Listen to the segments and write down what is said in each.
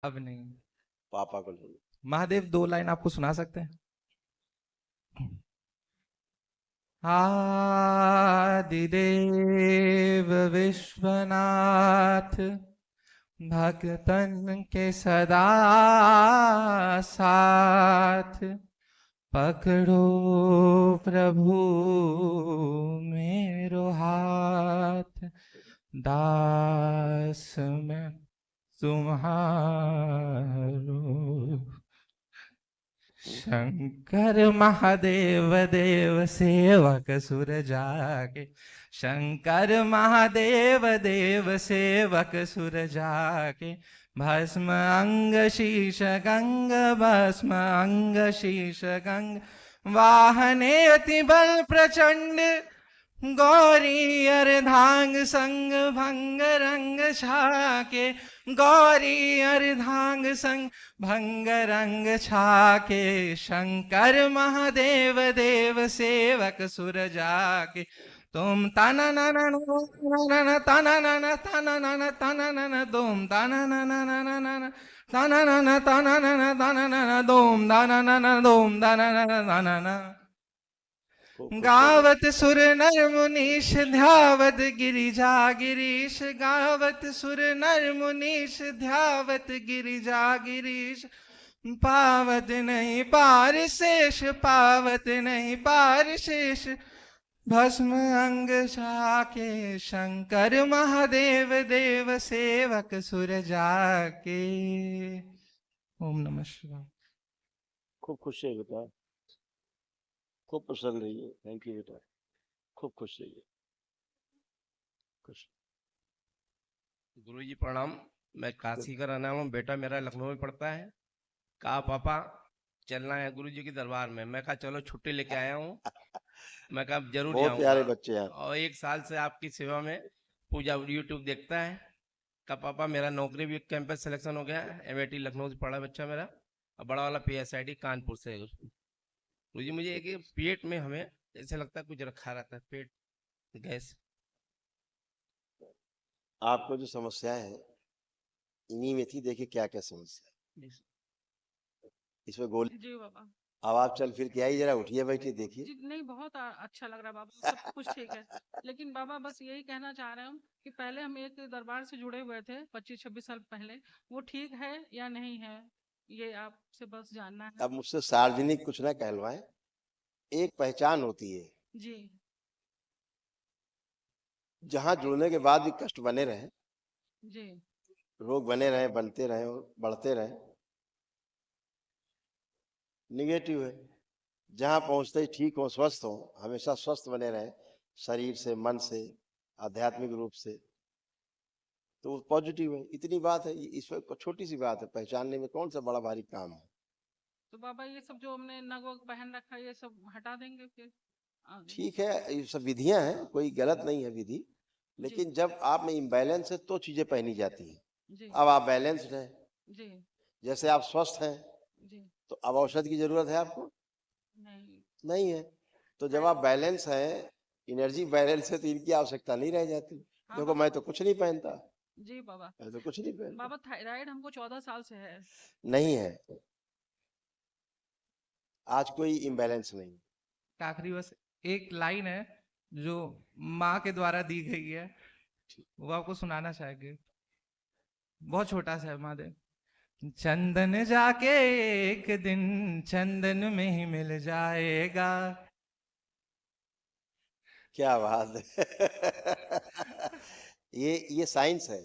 अब नहीं। पापा को ले। महादेव 2 लाइन आपको सुना सकते हैं? आदिदेव विश्वनाथ, भक्तन के सदा साथ, पकड़ो प्रभु मेरो हाथ, दास मैं तुम्हारो। शंकर महादेव देव सेवक सुर जागे, शंकर महादेव देव सेवक सुर जागे, भस्म अंग शीश गंग, भस्म अंग शीश गंग, वाहने अति बल प्रचंड, गौरी अर्धांग संग भंग रंग छाके, गौरी अर्धांग संग भंग रंग छाके, शंकर महादेव देव सेवक सुर जाके, तुम तना ना ना ना तना ना ना तना ना ना तना ना ना तुम तना ना ना ना ना ना तना ना ना तना ना ना तना ना ना तुम तना ना ना तुम तना ना ना तना ना। खूब खुश हो गावत बेटा। सुर नर मुनीश ध्यावत गिरिजा गिरीश, गावत सुर नर मुनीश ध्यावत गिरिजा गिरीश, पावत नहीं पार शेष, पावत नहीं पार शेष, भस्म अंग जाके, शंकर महादेव देव सेवक सुर जाके। ओम नमः शिवाय। खूब खुश है बेटा, खूब प्रसन्न रहिए। थैंक यू बेटा, खूब खुश रहिए, खुश। गुरुजी प्रणाम। मैं काशी का रहने वाला हूँ, बेटा मेरा लखनऊ में पढ़ता है। कहा पापा चलना है गुरुजी के दरबार में। मैं कहा चलो छुट्टी लेके आया हूँ। मैं कहा जरूर बहुत जाऊंगा। प्यारे बच्चे हैं आप। और 1 साल से आपकी सेवा में पूजा यूट्यूब देखता है। कहा पापा मेरा नौकरी भी कैंपस सिलेक्शन हो गया। एमआईटी लखनऊ से पढ़ा बच्चा मेरा, और बड़ा वाला पीएसआईटी कानपुर से है। गुरुजी मुझे एक पेट में हमें ऐसा लगता है कुछ रखा रहता है, पेट गैस। आपको जो समस्याएं हैं इन्हीं में थी, देखिए क्या क्या समस्या है। इसमें गोली। जी बाबा। अब आप चल फिर के आई, जरा उठिए बैठिए देखिए। जी नहीं, बहुत अच्छा लग रहा है बाबा, सब कुछ ठीक है। लेकिन बाबा बस यही कहना चाह रहे हूँ कि पहले हम एक दरबार से जुड़े हुए थे 25-26 साल पहले, वो ठीक है या नहीं है, ये आपसे बस जानना है। अब मुझसे सार्वजनिक कुछ ना कहलवाएं, एक पहचान होती है। जी जहां जुड़ने के बाद भी कष्ट बने रहे, जी रोग बने रहे, बनते रहे और बढ़ते रहे, निगेटिव है। जहां पहुंचते ही ठीक हो, स्वस्थ हो, हमेशा स्वस्थ बने रहे, शरीर से, मन से, आध्यात्मिक रूप से, तो पॉजिटिव है। इतनी बात है, इसमें छोटी सी बात है, पहचानने में कौन सा बड़ा भारी काम है। तो बाबा ये सब जो हमने नग वग पहन रखा है ये सब हटा देंगे फिर आगे? ठीक है, ये सब विधियां हैं, कोई गलत नहीं है विधि, जी लेकिन जब आप में इम्बैलेंस है तो चीजें पहनी जाती हैं। जी अब आप बैलेंस्ड हैं, जी जैसे आप स्वस्थ हैं, जी तो अब औषध की जरूरत है आपको नहीं। नहीं है। तो जब आप थायराइड। बैलेंस हैं, एनर्जी बैलेंस है, तो इनकी आवश्यकता नहीं रह जाती। हाँ देखो बाबा। मैं तो कुछ नहीं पहनता, जी बाबा। मैं तो कुछ नहीं पहनता। बाबा थायराइड हमको 14 साल से है। नहीं है, आज कोई इम्बैलेंस नहीं। आखिरी बस एक लाइन है जो माँ के द्वारा दी गई है, वो आपको सुनाना चाहेंगे। बहुत छोटा सा है महादेव। चंदन जाके एक दिन चंदन में ही मिल जाएगा। क्या बात है। ये साइंस है।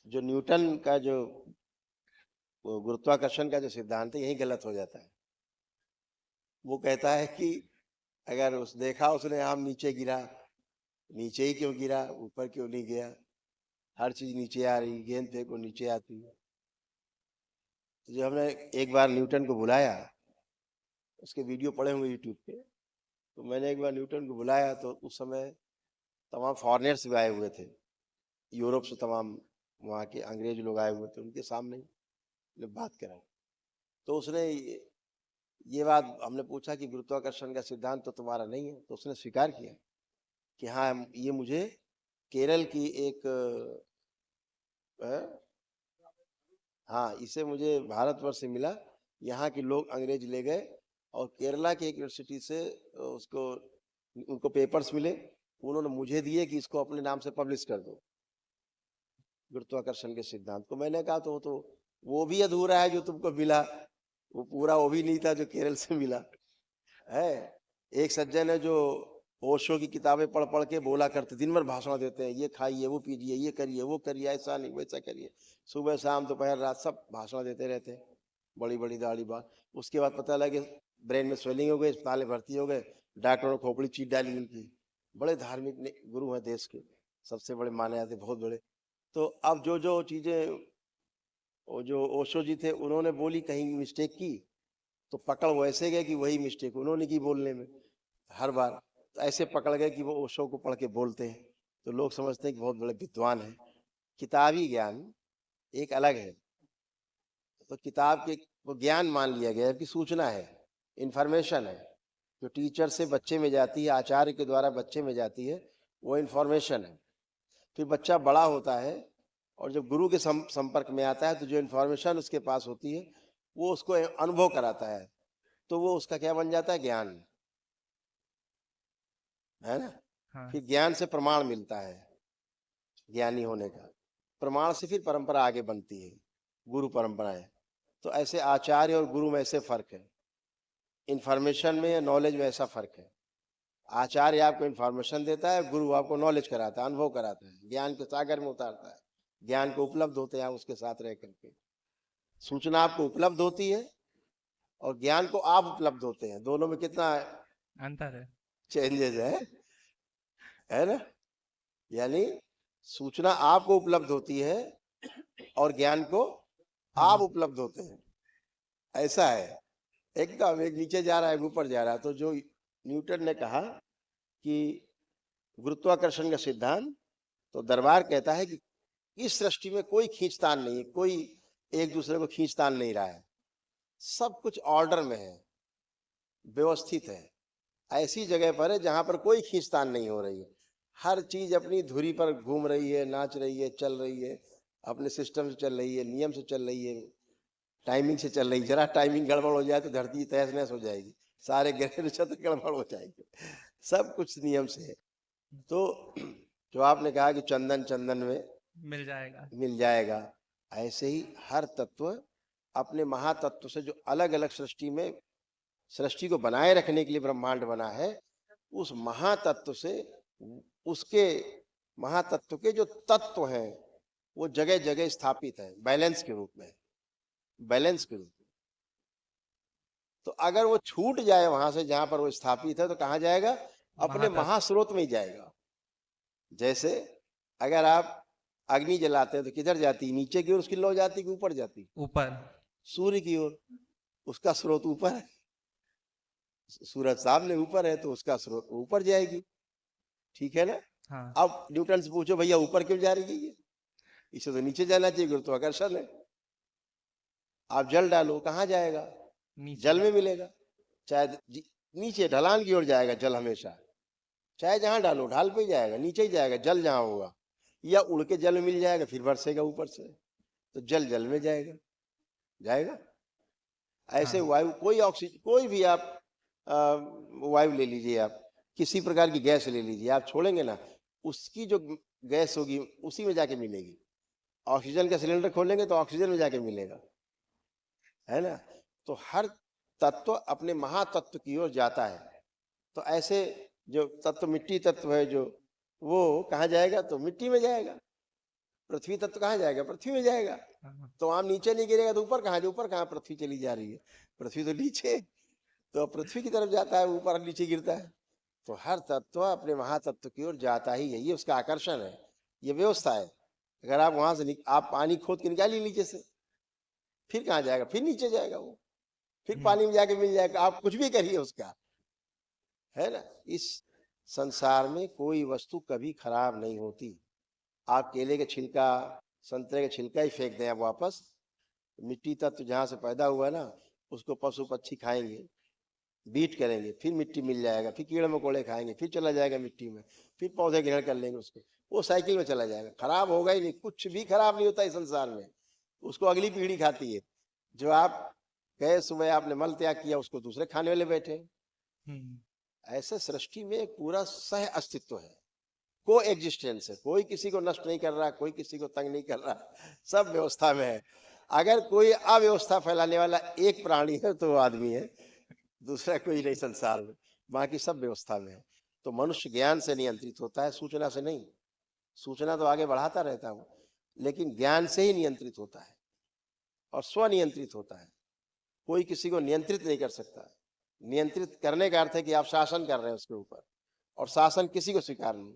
जो न्यूटन का जो वो गुरुत्वाकर्षण का जो सिद्धांत है, यही गलत हो जाता है। वो कहता है कि अगर उस देखा उसने आम नीचे गिरा, नीचे ही क्यों गिरा, ऊपर क्यों नहीं गया। हर चीज नीचे आ रही, गेंद फेंको नीचे आती है। तो जब हमने एक बार न्यूटन को बुलाया, उसके वीडियो पड़े होंगे यूट्यूब पे, तो मैंने एक बार न्यूटन को बुलाया, तो उस समय तमाम फॉरेनर्स भी आए हुए थे, यूरोप से तमाम वहाँ के अंग्रेज लोग आए हुए थे, उनके सामने ही बात कराई। तो उसने ये बात हमने पूछा कि गुरुत्वाकर्षण का सिद्धांत तो तुम्हारा नहीं है, तो उसने स्वीकार किया कि हाँ, ये मुझे केरल की एक हाँ, इसे मुझे भारतवर्ष से मिला। यहाँ के लोग अंग्रेज ले गए और केरला की एक यूनिवर्सिटी से उसको उनको पेपर्स मिले, उन्होंने मुझे दिए कि इसको अपने नाम से पब्लिश कर दो, गुरुत्वाकर्षण के सिद्धांत को। मैंने कहा तो वो भी अधूरा है जो तुमको मिला, वो पूरा वो भी नहीं था जो केरल से मिला है। एक सज्जन है जो ओशो की किताबें पढ़ पढ़ के बोला करते, दिन भर भाषण देते हैं, ये खाइए, वो पीजिए, ये करिए, वो करिए, ऐसा नहीं वैसा करिए, सुबह शाम दोपहर रात सब भाषण देते रहते हैं, बड़ी बड़ी दाढ़ी बात। उसके बाद पता लगे ब्रेन में स्वेलिंग हो गई, अस्पताल में भर्ती हो गए, डॉक्टरों ने खोपड़ी चीट डाली उनकी। बड़े धार्मिक गुरु हैं देश के, सबसे बड़े माने जाते, बहुत बड़े। तो अब जो चीजें वो जो ओशो जी थे उन्होंने बोली, कहीं मिस्टेक की तो पकड़ वैसे गए कि वही मिस्टेक उन्होंने की बोलने में हर बार। तो ऐसे पकड़ गए कि वो ओशो को पढ़ के बोलते हैं, तो लोग समझते हैं कि बहुत बड़े विद्वान हैं। किताबी ज्ञान एक अलग है, तो किताब के वो ज्ञान मान लिया गया कि सूचना है, इंफॉर्मेशन है, जो टीचर से बच्चे में जाती है, आचार्य के द्वारा बच्चे में जाती है, वो इंफॉर्मेशन है। फिर बच्चा बड़ा होता है और जब गुरु के संपर्क में आता है तो जो इन्फॉर्मेशन उसके पास होती है वो उसको अनुभव कराता है, तो वो उसका क्या बन जाता है, ज्ञान, है ना। हाँ फिर ज्ञान से प्रमाण मिलता है, ज्ञानी होने का प्रमाण से फिर परंपरा आगे बनती है, गुरु परंपराएं। तो ऐसे आचार्य और गुरु में ऐसे फर्क है, इंफॉर्मेशन में या नॉलेज में ऐसा फर्क है। आचार्य आपको इंफॉर्मेशन देता है, गुरु आपको नॉलेज कराता है, अनुभव कराता है, ज्ञान के सागर में उतारता है, ज्ञान को उपलब्ध होते हैं आप उसके साथ रह करके। सूचना आपको उपलब्ध होती है और ज्ञान को आप उपलब्ध होते हैं, दोनों में कितना अंतर है। चेंजेस है ना। यानी सूचना आपको उपलब्ध होती है और ज्ञान को आप उपलब्ध होते हैं, ऐसा है। एकदम एक नीचे जा रहा है, ऊपर जा रहा है। तो जो न्यूटन ने कहा कि गुरुत्वाकर्षण का सिद्धांत, तो दरबार कहता है कि इस सृष्टि में कोई खींचतान नहीं है, कोई एक दूसरे को खींचतान नहीं रहा है, सब कुछ ऑर्डर में है, व्यवस्थित है। ऐसी जगह पर है जहां पर कोई खींचतान नहीं हो रही है, हर चीज अपनी धुरी पर घूम रही है, नाच रही है, चल रही है, अपने सिस्टम से चल रही है, नियम से चल रही है, टाइमिंग से चल रही है। जरा टाइमिंग गड़बड़ हो जाए तो धरती तहस नहस हो जाएगी, सारे ग्रह नक्षत्र गड़बड़ हो जाएंगे, सब कुछ नियम से है। तो जो आपने कहा कि चंदन चंदन में मिल जाएगा, ऐसे ही हर तत्व अपने महातत्व से जो अलग अलग सृष्टि में, सृष्टि को बनाए रखने के लिए ब्रह्मांड बना है, उस महातत्व से, उसके महातत्व के जो तत्व हैं वो जगह जगह स्थापित है, बैलेंस के रूप में, बैलेंस के रूप में। तो अगर वो छूट जाए वहां से जहां पर वो स्थापित है, तो कहाँ जाएगा, अपने महास्रोत में ही जाएगा। जैसे अगर आप अग्नि जलाते हैं तो किधर जाती, नीचे की ओर उसकी लौ जाती कि ऊपर जाती, ऊपर, सूर्य की ओर, उसका स्रोत ऊपर है, सूरज सामने ऊपर है तो उसका स्रोत ऊपर जाएगी, ठीक है ना। हाँ। अब न्यूटन से पूछो भैया ऊपर क्यों जा रही है ये, इसे तो नीचे जाना चाहिए, गुरुत्वाकर्षण है। आप जल डालो, कहाँ जाएगा, जल में मिलेगा, चाहे नीचे ढलान की ओर जाएगा जल हमेशा, चाहे जहां डालो ढाल पे ही जाएगा, नीचे ही जाएगा जल जहां होगा, या उड़ के जल में मिल जाएगा फिर बरसेगा ऊपर से, तो जल जल में जाएगा, जाएगा। ऐसे हाँ। वायु, कोई ऑक्सीजन, कोई भी आप वायु ले लीजिए, आप किसी प्रकार की गैस ले लीजिए, आप छोड़ेंगे ना, उसकी जो गैस होगी उसी में जाके मिलेगी। ऑक्सीजन का सिलेंडर खोलेंगे तो ऑक्सीजन में जाके मिलेगा, है ना। तो हर तत्व अपने महातत्व की ओर जाता है। तो ऐसे जो तत्व, मिट्टी तत्व है जो, वो कहाँ जाएगा, तो मिट्टी में जाएगा। पृथ्वी तत्व कहाँ जाएगा, पृथ्वी में जाएगा। तो आम नीचे नहीं गिरेगा तो ऊपर कहाँ, ऊपर कहाँ पृथ्वी चली जा रही है, पृथ्वी तो नीचे, तो पृथ्वी की तरफ जाता है, ऊपर नीचे गिरता है। तो हर तत्व अपने महातत्व की ओर जाता ही है, ये उसका आकर्षण है, ये व्यवस्था है। अगर आप वहां से आप पानी खोद के निकालिए नीचे से, फिर कहाँ जाएगा, फिर नीचे जाएगा वो, फिर पानी में जाके मिल जाएगा, आप कुछ भी करिए उसका, है ना। इस संसार में कोई वस्तु कभी खराब नहीं होती। आप केले के छिलका, संतरे के छिलका ही फेंक दें आप वापस, मिट्टी तत्व जहां से पैदा हुआ ना, उसको पशु पक्षी खाएंगे, बीट करेंगे, फिर मिट्टी मिल जाएगा, फिर कीड़े मकोड़े खाएंगे, फिर चला जाएगा मिट्टी में, फिर पौधे ग्रहण कर लेंगे उसको, वो साइकिल में चला जाएगा, खराब होगा ही नहीं, कुछ भी खराब नहीं होता इस संसार में। उसको अगली पीढ़ी खाती है। जो आप गए सुबह आपने मल त्याग किया, उसको दूसरे खाने वाले बैठे। ऐसे सृष्टि में एक पूरा सह अस्तित्व है, को एग्जिस्टेंस है। कोई किसी को नष्ट नहीं कर रहा, कोई किसी को तंग नहीं कर रहा, सब व्यवस्था में है। अगर कोई अव्यवस्था फैलाने वाला एक प्राणी है तो वो आदमी है, दूसरा कोई नहीं संसार में, बाकी सब व्यवस्था में है। तो मनुष्य ज्ञान से नियंत्रित होता है, सूचना से नहीं। सूचना तो आगे बढ़ाता रहता हूँ, लेकिन ज्ञान से ही नियंत्रित होता है और स्वनियंत्रित होता है। कोई किसी को नियंत्रित नहीं कर सकता। नियंत्रित करने का अर्थ है कि आप शासन कर रहे हैं उसके ऊपर, और शासन किसी को स्वीकार नहीं।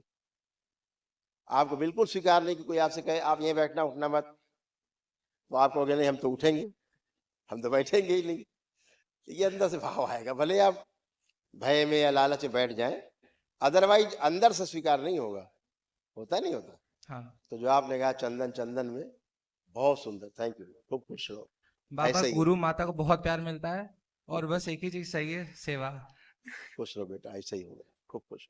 आपको बिल्कुल स्वीकार नहीं कि कोई आपसे कहे आप यहीं बैठना, उठना मत, तो आप कहोगे नहीं हम तो उठेंगे, हम तो बैठेंगे ही नहीं। ये अंदर से भाव आएगा, भले आप भय में या लालच में बैठ जाएं, अदरवाइज अंदर से स्वीकार नहीं होगा। होता नहीं होता। हाँ तो जो आपने कहा चंदन चंदन में, बहुत सुंदर, थैंक यू, खूब खुश रहो। बाबा, ऐसे ही गुरु माता को बहुत प्यार मिलता है और बस एक ही चीज चाहिए, सेवा। खुश रहो बेटा, ऐसे ही होगा, खूब खुश।